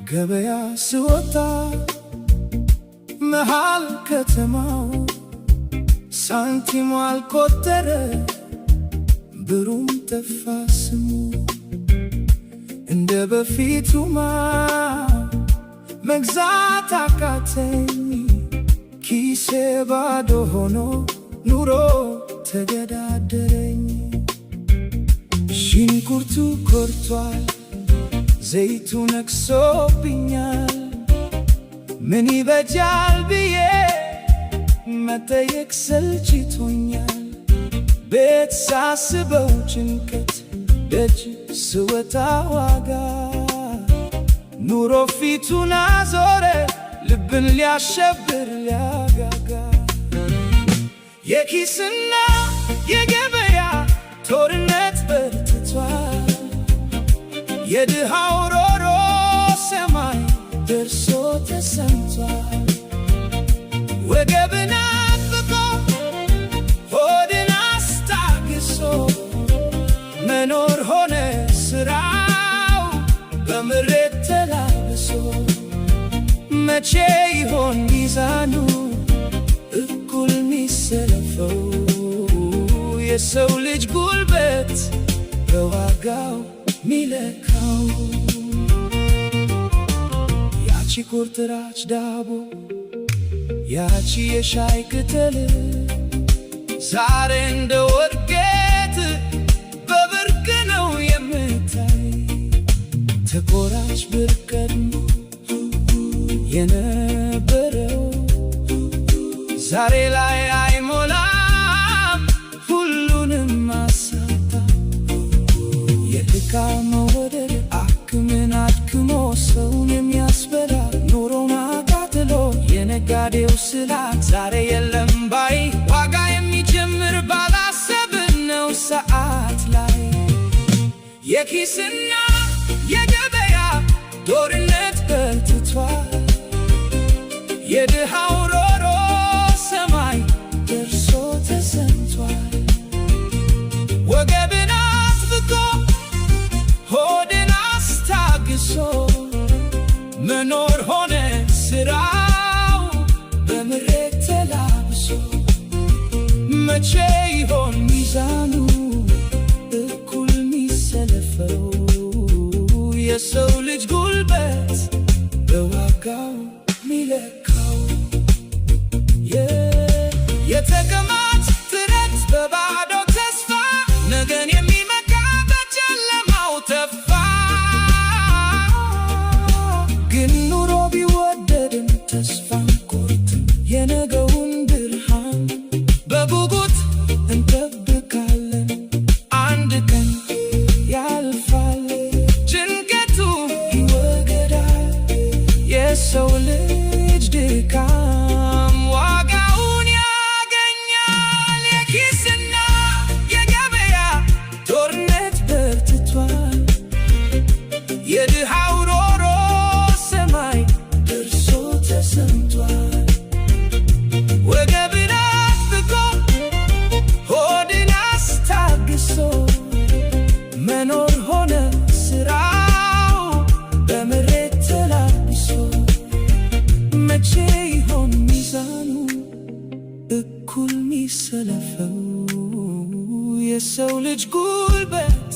ገበያ ስወጣ መሃል ከተማው ሳንቲም አልቆጠረ ብሩም ጠፋ ስሙ። እንደ በፊቱማ መግዛት አቃተኝ፣ ኪሴ ባዶ ሆኖ ኑሮ ተገዳደረኝ። ሽንኩርቱ ኮርቷል፣ ዘይቱ ነክሶብኛል። ምን ይበጃል ብዬ መጠየቅ ሰልችቶኛል። ቤት ሳስበው ጭንቀት፣ ደጅ ስወጣ ዋጋ። ኑሮ ፊቱን አዞረ፣ ልብን ሊያሸብር ሊያጋጋ። የኪስና የገበያ ጦርነት በርትቷል። የድሃው ሮሮ ሰማይ ደርሶ ተሰምቷል። ወገብን አጥብቆ ሆድን አስታግሶ መኖር ሆነ ስራው በምሬት ተላብሶ። መቼ ይሆን ሚዛኑ እኩል ሚሰለፈው? የሰው ልጅ ጉልበት በዋጋው ሚለካው። ያቺ ቁርጥራጭ ዳቦ፣ ያቺ የሻይ ቅጠል ዛሬ እንደ ወርቄት በብርቅ ነው የምታይ። ተቆራጭ ብር ቀድሞ የነበረው ዛሬ ላይ አይሞላም፣ ሁሉንም አሳጣ። የዕቃ መወደድ አክምን አድክሞ ሰውን የሚያስበላ ኑሮን አቃጥሎ የነጋዴው ስላት ዛሬ የለም ባይ። ዋጋ የሚጀምር ባላሰብነው ሰዓት ላይ የኪስና የገበያ ጦርነት በርትቷል። የድሃው ሮሮ ሰማይ ደርሶ ተሰምቷል። ወገብን አጥብቆ ሆድን አስታግሶ መኖር ሆነ ስራው በምሬት ተላብሶ። መቼ ይሆን ሚዛኑ እኩል ሚሰለፈው? የሰው ልጅ ጉልበት በዋጋው ሚለካው። የተቀማጭ ጥረት በባዶ ተስፋ ነገን የሚመካ በጨለማው ተፋ። ግን ኑሮ ቢወደድም ተስፋ አንቆርጥም፣ የነገውን ብርሃን በጉጉት እንጠብቃለን። አንድ ቀን ያልፋል፣ ጭንቀቱ ይወገዳል። የሰው ልጅ ድካም ዋጋውን ያገኛል። የኪስና የገበያ ጦርነት በርትቷል። የድሃው ሮሮ ሰማይ ደርሶ ተሰምቷል። ወገብን አጥብቆ ሆድን አስታግሶ መኖር ሆነ ስራው በምሬት ተላብሶ። መቼ ይሆን ሚዛኑ እኩል ሚሰለፈው? የሰው ልጅ ጉልበት